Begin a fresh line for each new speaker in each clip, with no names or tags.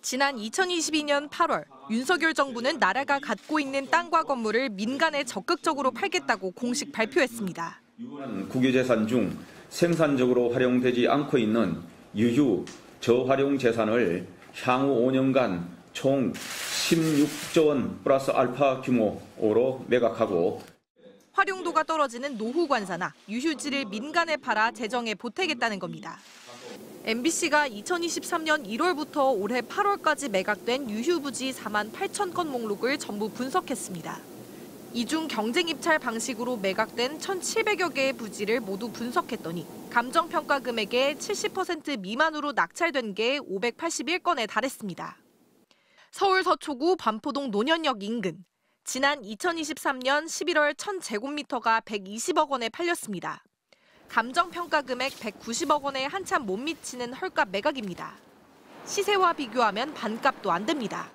지난 2022년 8월 윤석열 정부는 나라가 갖고 있는 땅과 건물을 민간에 적극적으로 팔겠다고 공식 발표했습니다.
국유재산 중 생산적으로 활용되지 않고 있는 유휴 저활용 재산을 향후 5년간 총 16조 원 플러스 알파 규모로 매각하고
활용도가 떨어지는 노후관사나 유휴지를 민간에 팔아 재정에 보태겠다는 겁니다. MBC가 2023년 1월부터 올해 8월까지 매각된 유휴부지 4만 8천 건 목록을 전부 분석했습니다. 이 중 경쟁 입찰 방식으로 매각된 1,700여 개의 부지를 모두 분석했더니 감정평가 금액의 70% 미만으로 낙찰된 게 581건에 달했습니다. 서울 서초구 반포동 논현역 인근. 지난 2023년 11월 1,000제곱미터가 120억 원에 팔렸습니다. 감정평가 금액 190억 원에 한참 못 미치는 헐값 매각입니다. 시세와 비교하면 반값도 안 됩니다.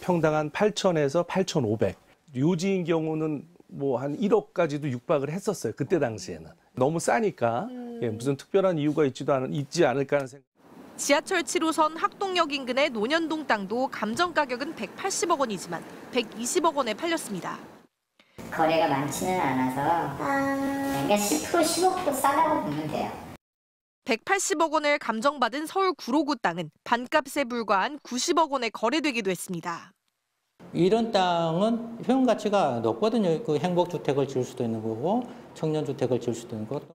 평당 한 8,000에서 8,500. 요지인 경우는 뭐 한 1억까지도 육박을 했었어요. 그때 당시에는. 너무 싸니까 무슨 특별한 이유가 있지 않을까 하는 생각.
지하철 7호선 학동역 인근의 논현동 땅도 감정 가격은 180억 원이지만 120억 원에 팔렸습니다.
거래가 많지는 않아서 그러니까 10%, 15% 싸다고 보면 돼요.
180억 원을 감정받은 서울 구로구 땅은 반값에 불과한 90억 원에 거래되기도 했습니다.
이런 땅은 효용 가치가 높거든요. 그 행복주택을 지을 수도 있는 거고 청년주택을 지을 수도 있는 거고.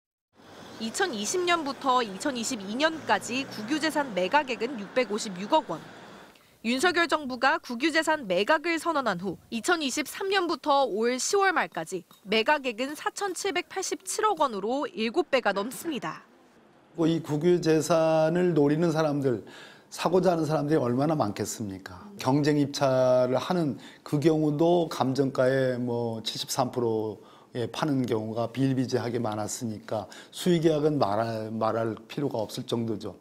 2020년부터 2022년까지 국유재산 매각액은 656억 원. 윤석열 정부가 국유재산 매각을 선언한 후 2023년부터 올 10월 말까지 매각액은 4,787억 원으로 7배가 넘습니다.
이 국유재산을 노리는 사람들, 사고자 하는 사람들이 얼마나 많겠습니까? 경쟁 입찰을 하는 그 경우도 감정가의 뭐 73%에 파는 경우가 비일비재하게 많았으니까 수의계약은 말할 필요가 없을 정도죠.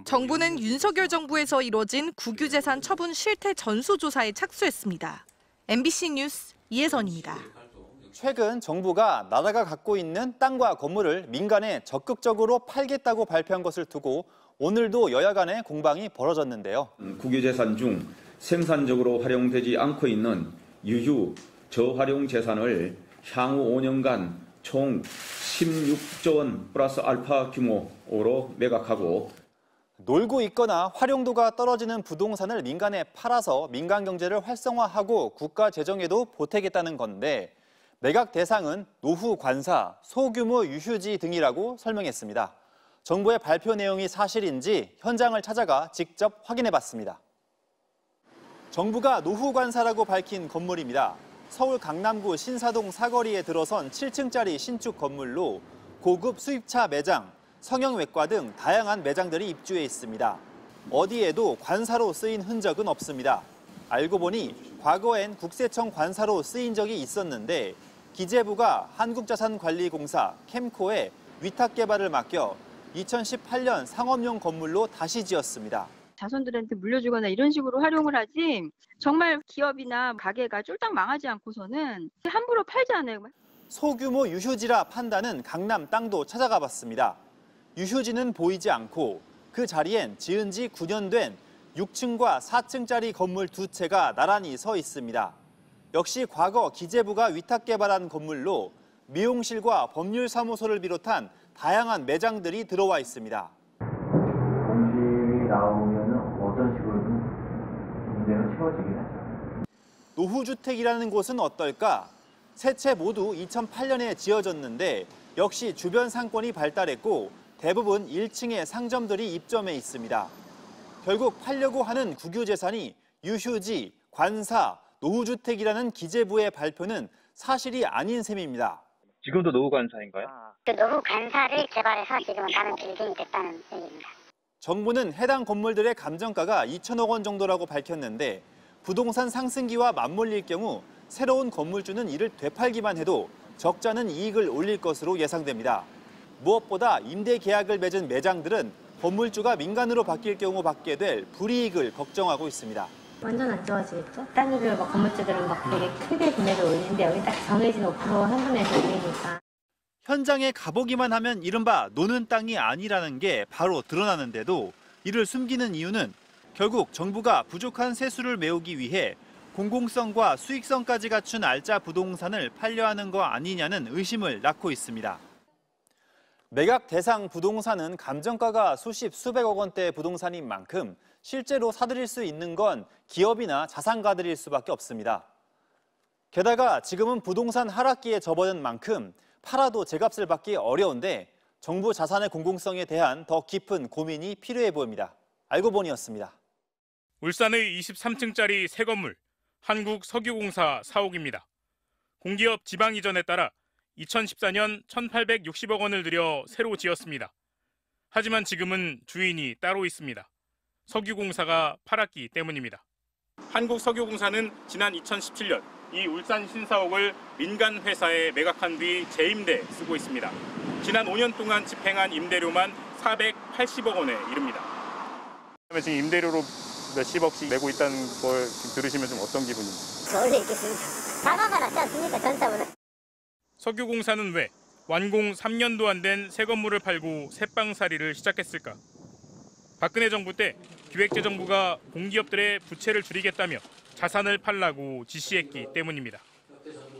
정부는 윤석열 정부에서 이뤄진 국유재산 처분 실태 전수조사에 착수했습니다. MBC 뉴스 이혜선입니다.
최근 정부가 나라가 갖고 있는 땅과 건물을 민간에 적극적으로 팔겠다고 발표한 것을 두고 오늘도 여야 간의 공방이 벌어졌는데요.
국유재산 중 생산적으로 활용되지 않고 있는 유휴 저활용 재산을 향후 5년간 총 16조 원 플러스 알파 규모로 매각하고
놀고 있거나 활용도가 떨어지는 부동산을 민간에 팔아서 민간 경제를 활성화하고 국가 재정에도 보태겠다는 건데 매각 대상은 노후 관사, 소규모 유휴지 등이라고 설명했습니다. 정부의 발표 내용이 사실인지 현장을 찾아가 직접 확인해봤습니다. 정부가 노후 관사라고 밝힌 건물입니다. 서울 강남구 신사동 사거리에 들어선 7층짜리 신축 건물로 고급 수입차 매장, 성형외과 등 다양한 매장들이 입주해 있습니다. 어디에도 관사로 쓰인 흔적은 없습니다. 알고 보니 과거엔 국세청 관사로 쓰인 적이 있었는데 기재부가 한국자산관리공사 캠코에 위탁 개발을 맡겨 2018년 상업용 건물로 다시 지었습니다.
자손들한테 물려주거나 이런 식으로 활용을 하지 정말 기업이나 가게가 쫄딱 망하지 않고서는 함부로 팔지 않아요.
소규모 유휴지라 판다는 강남 땅도 찾아가 봤습니다. 유휴지는 보이지 않고 그 자리엔 지은 지 9년 된 6층과 4층짜리 건물 2채가 나란히 서 있습니다. 역시 과거 기재부가 위탁 개발한 건물로 미용실과 법률사무소를 비롯한 다양한 매장들이 들어와 있습니다.
공실이 나오면 어떤 식으로 문제가 치워지긴 하죠.
노후주택이라는 곳은 어떨까? 세 채 모두 2008년에 지어졌는데 역시 주변 상권이 발달했고 대부분 1층에 상점들이 입점해 있습니다. 결국 팔려고 하는 국유재산이 유휴지, 관사, 노후주택이라는 기재부의 발표는 사실이 아닌 셈입니다.
지금도 노후관사인가요?
그 노후관사를 개발해서 지금은 다른 빌딩이 됐다는 얘기입니다.
정부는 해당 건물들의 감정가가 2천억 원 정도라고 밝혔는데 부동산 상승기와 맞물릴 경우 새로운 건물주는 이를 되팔기만 해도 적잖은 이익을 올릴 것으로 예상됩니다. 무엇보다 임대 계약을 맺은 매장들은 건물주가 민간으로 바뀔 경우 받게 될 불이익을 걱정하고 있습니다.
완전 안 좋아지겠죠? 땅들 건물주들은 되게 크게 금액을 올리는데 여기 딱 정해진 5% 환분해서 올리니까.
현장에 가보기만 하면 이른바 노는 땅이 아니라는 게 바로 드러나는데도 이를 숨기는 이유는 결국 정부가 부족한 세수를 메우기 위해 공공성과 수익성까지 갖춘 알짜 부동산을 팔려 하는 거 아니냐는 의심을 낳고 있습니다. 매각 대상 부동산은 감정가가 수십, 수백억 원대 부동산인 만큼 실제로 사들일 수 있는 건 기업이나 자산가들일 수밖에 없습니다. 게다가 지금은 부동산 하락기에 접어든 만큼 팔아도 제값을 받기 어려운데 정부 자산의 공공성에 대한 더 깊은 고민이 필요해 보입니다. 알고 보니였습니다.
울산의 23층짜리 새 건물, 한국석유공사 사옥입니다. 공기업 지방 이전에 따라 2014년 1,860억 원을 들여 새로 지었습니다. 하지만 지금은 주인이 따로 있습니다. 석유공사가 팔았기 때문입니다. 한국석유공사는 지난 2017년 이 울산 신사옥을 민간 회사에 매각한 뒤 재임대 쓰고 있습니다. 지난 5년 동안 집행한 임대료만 480억 원에 이릅니다. 지금 임대료로 몇십억씩 내고 있다는 걸 들으시면 좀 어떤 기분인지?
서울에 있겠습니다. 자가가 낫지 않습니까, 전차보다.
석유공사는 왜 완공 3년도 안 된 새 건물을 팔고 새빵살이를 시작했을까? 박근혜 정부 때 기획재정부가 공기업들의 부채를 줄이겠다며 자산을 팔라고 지시했기 때문입니다.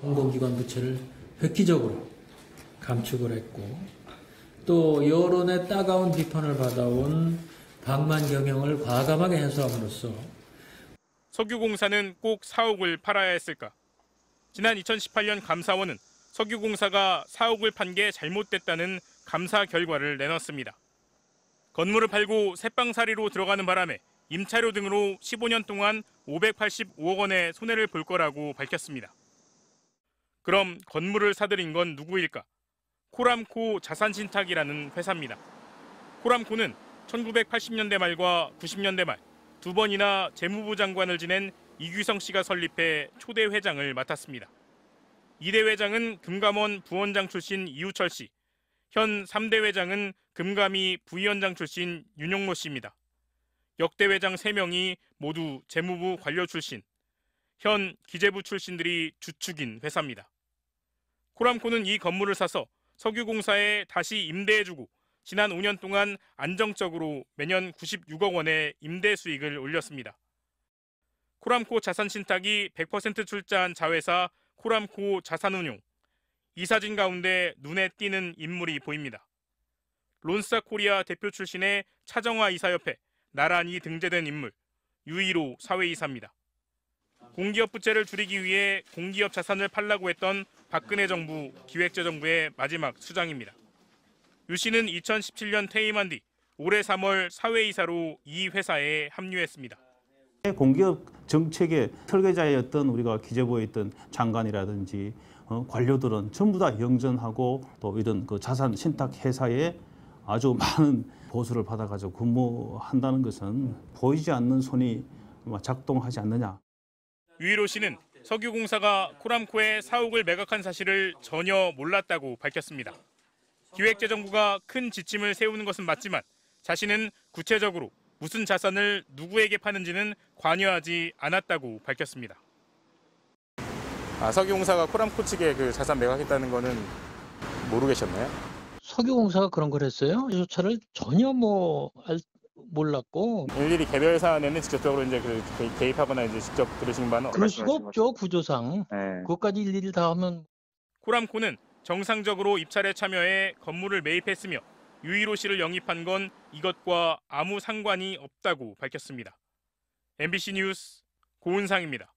공공기관 부채를 획기적으로 감축을 했고 또 여론의 따가운 비판을 받아온 방만 경영을 과감하게 해소함으로써
석유공사는 꼭 사옥을 팔아야 했을까? 지난 2018년 감사원은 석유공사가 사옥을 판 게 잘못됐다는 감사 결과를 내놨습니다. 건물을 팔고 새빵살이로 들어가는 바람에 임차료 등으로 15년 동안 585억 원의 손해를 볼 거라고 밝혔습니다. 그럼 건물을 사들인 건 누구일까? 코람코 자산신탁이라는 회사입니다. 코람코는 1980년대 말과 90년대 말 두 번이나 재무부 장관을 지낸 이규성 씨가 설립해 초대 회장을 맡았습니다. 2대 회장은 금감원 부원장 출신 이우철 씨, 현 3대 회장은 금감위 부위원장 출신 윤용로 씨입니다. 역대 회장 3명이 모두 재무부 관료 출신, 현 기재부 출신들이 주축인 회사입니다. 코람코는 이 건물을 사서 석유공사에 다시 임대해주고 지난 5년 동안 안정적으로 매년 96억 원의 임대 수익을 올렸습니다. 코람코 자산신탁이 100% 출자한 자회사 코람코 자산운용. 이 사진 가운데 눈에 띄는 인물이 보입니다. 론스타코리아 대표 출신의 차정화 이사 옆에 나란히 등재된 인물, 유일호 사회이사입니다. 공기업 부채를 줄이기 위해 공기업 자산을 팔라고 했던 박근혜 정부 기획재정부의 마지막 수장입니다. 유 씨는 2017년 퇴임한 뒤 올해 3월 사회이사로 이 회사에 합류했습니다.
공기업 정책의 설계자였던 우리가 기재부에 있던 장관이라든지 관료들은 전부 다 영전하고 또 이런 그 자산 신탁 회사에 아주 많은 보수를 받아가지고 근무한다는 것은 보이지 않는 손이 작동하지 않느냐.
유일호 씨는 석유공사가 코람코에 사옥을 매각한 사실을 전혀 몰랐다고 밝혔습니다. 기획재정부가 큰 지침을 세우는 것은 맞지만 자신은 구체적으로 무슨 자산을 누구에게 파는지는 관여하지 않았다고 밝혔습니다. 석유공사가 코람코 측에 그 자산 매각했다는 거는 모르고 계셨나요?
석유공사가 그런 걸 했어요? 조차를 전혀 몰랐고.
일일이 개별 사안에는 직접적으로 이제 개입하거나 이제 직접 들으신 바는
그럴 수가 없죠, 구조상.
네.
그것까지 일일이 다 하면.
코람코는 정상적으로 입찰에 참여해 건물을 매입했으며 유일호 씨를 영입한 건 이것과 아무 상관이 없다고 밝혔습니다. MBC 뉴스 고은상입니다.